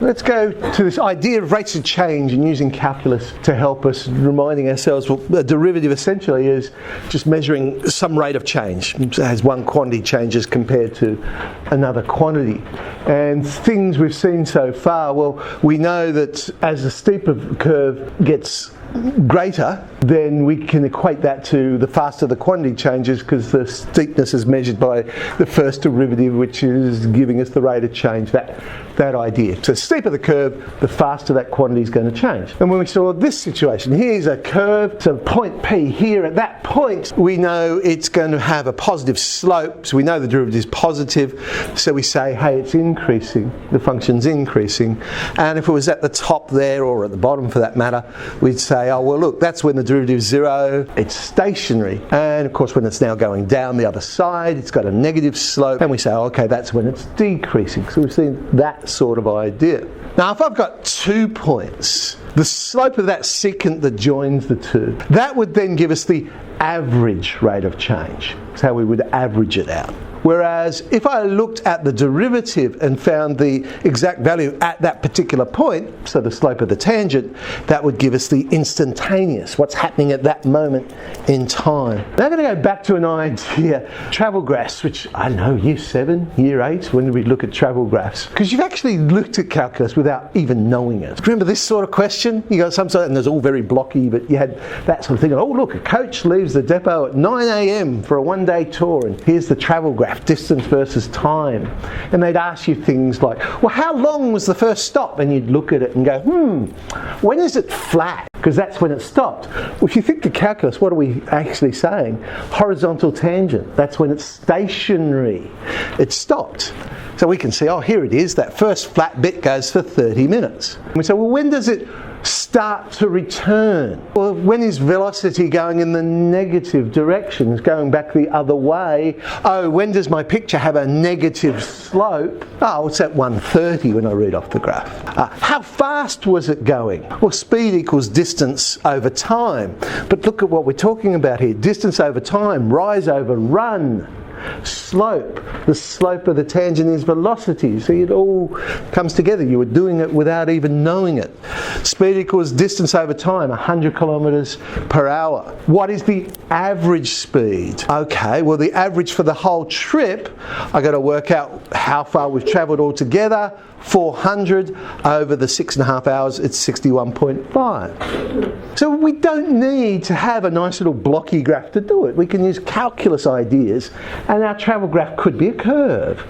Let's go to this idea of rates of change and using calculus to help us, reminding ourselves, well, a derivative essentially is just measuring some rate of change as one quantity changes compared to another quantity. And things we've seen so far, well, we know that as the steeper curve gets greater, then we can equate that to the faster the quantity changes, because the steepness is measured by the first derivative, which is giving us the rate of change, that idea. So the steeper the curve, the faster that quantity is going to change. And when we saw this situation, here's a curve, so point P here, at that point we know it's going to have a positive slope, so we know the derivative is positive, so we say, hey, it's increasing, the function's increasing. And if it was at the top there, or at the bottom for that matter, we'd say, oh well, look, that's when the derivative is 0, it's stationary. And of course when it's now going down the other side, it's got a negative slope, and we say, oh, okay, that's when it's decreasing. So we've seen that sort of idea. Now if I've got 2 points, the slope of that secant that joins the two, that would then give us the average rate of change. That's how we would average it out. Whereas if I looked at the derivative and found the exact value at that particular point, so the slope of the tangent, that would give us the instantaneous, what's happening at that moment in time. Now I'm going to go back to an idea, travel graphs, which I don't know, year 7, year 8, when did we look at travel graphs? Because you've actually looked at calculus without even knowing it. Remember this sort of question? You got some sort, and it's all very blocky, but you had that sort of thing. Oh look, a coach leaves the depot at 9 a.m. for a one-day tour, and here's the travel graph, distance versus time. And they'd ask you things like, well, how long was the first stop? And you'd look at it and go, when is it flat? Because that's when it stopped. Well, if you think of calculus, what are we actually saying? Horizontal tangent, that's when it's stationary. It stopped. So we can see, oh, here it is, that first flat bit goes for 30 minutes. And we say, well, when does it start to return? Well, when is velocity going in the negative direction, is going back the other way? Oh, when does my picture have a negative slope? Oh, it's at 1:30 when I read off the graph. How fast was it going? Well, speed equals distance over time. But look at what we're talking about here. Distance over time, rise over run. Slope, the slope of the tangent is velocity. See, it all comes together. You were doing it without even knowing it. Speed equals distance over time, 100 kilometers per hour. What is the average speed? Okay, well, the average for the whole trip, I got to work out how far we've traveled altogether. 400 over the 6.5 hours, it's 61.5. So we don't need to have a nice little blocky graph to do it. We can use calculus ideas, and our travel graph could be a curve.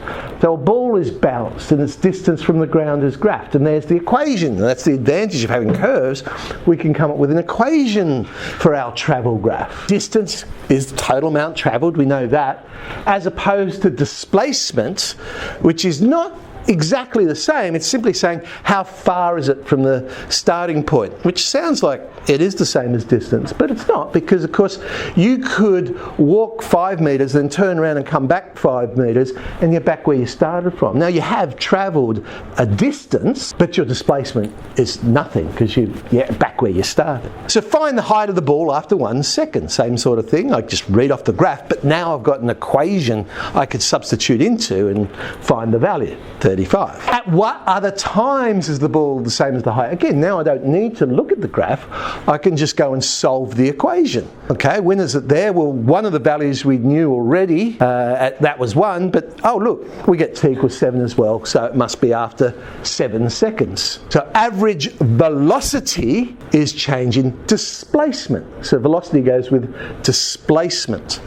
So a ball is bounced and its distance from the ground is graphed, and there's the equation. And that's the advantage of having curves. We can come up with an equation for our travel graph. Distance is the total amount travelled, we know that, as opposed to displacement, which is not exactly the same. It's simply saying how far is it from the starting point, which sounds like it is the same as distance, but it's not, because of course you could walk 5 metres, then turn around and come back 5 metres, and you're back where you started from. Now you have travelled a distance, but your displacement is nothing, because you're back where you started. So find the height of the ball after 1 second. Same sort of thing. I just read off the graph, but now I've got an equation I could substitute into and find the value. 35. At what other times is the ball the same as the height? Again, now I don't need to look at the graph. I can just go and solve the equation. Okay, when is it there? Well, one of the values we knew already, that was 1, but oh look, we get t equals 7 as well, so it must be after 7 seconds. So average velocity is change in displacement. So velocity goes with displacement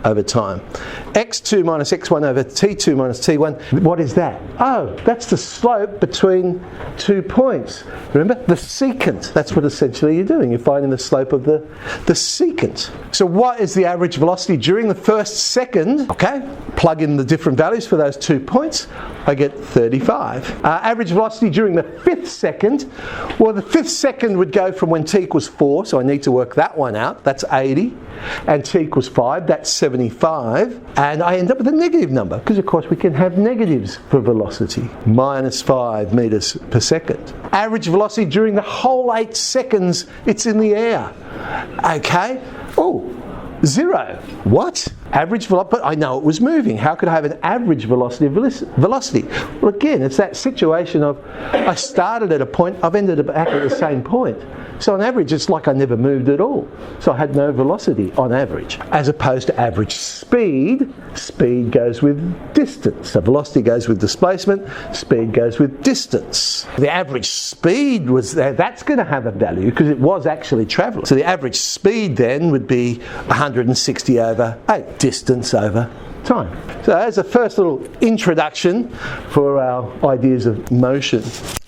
over time. x2 minus x1 over t2 minus t1. What is that? Oh, that's the slope between 2 points. Remember? The secant. That's what essentially you're doing. You're finding the slope of the secant. So what is the average velocity during the first second? Okay, plug in the different values for those 2 points. I get 35. Average velocity during the 5th second. Well, the 5th second would go from when t equals 4, so I need to work that one out. That's 80. And t equals 5, that's 75. And I end up with a negative number, because of course we can have negatives for velocity. Minus 5 metres per second. Average velocity during the whole 8 seconds, it's in the air. Okay. Oh, 0. What? Average velocity, but I know it was moving. How could I have an average velocity of velocity? Well, again, it's that situation of I started at a point, I've ended back at the same point. So on average, it's like I never moved at all. So I had no velocity on average. As opposed to average speed, speed goes with distance. So velocity goes with displacement, speed goes with distance. The average speed was there, that's going to have a value because it was actually travelling. So the average speed then would be 160 over 8, distance over time. So as a first little introduction for our ideas of motion.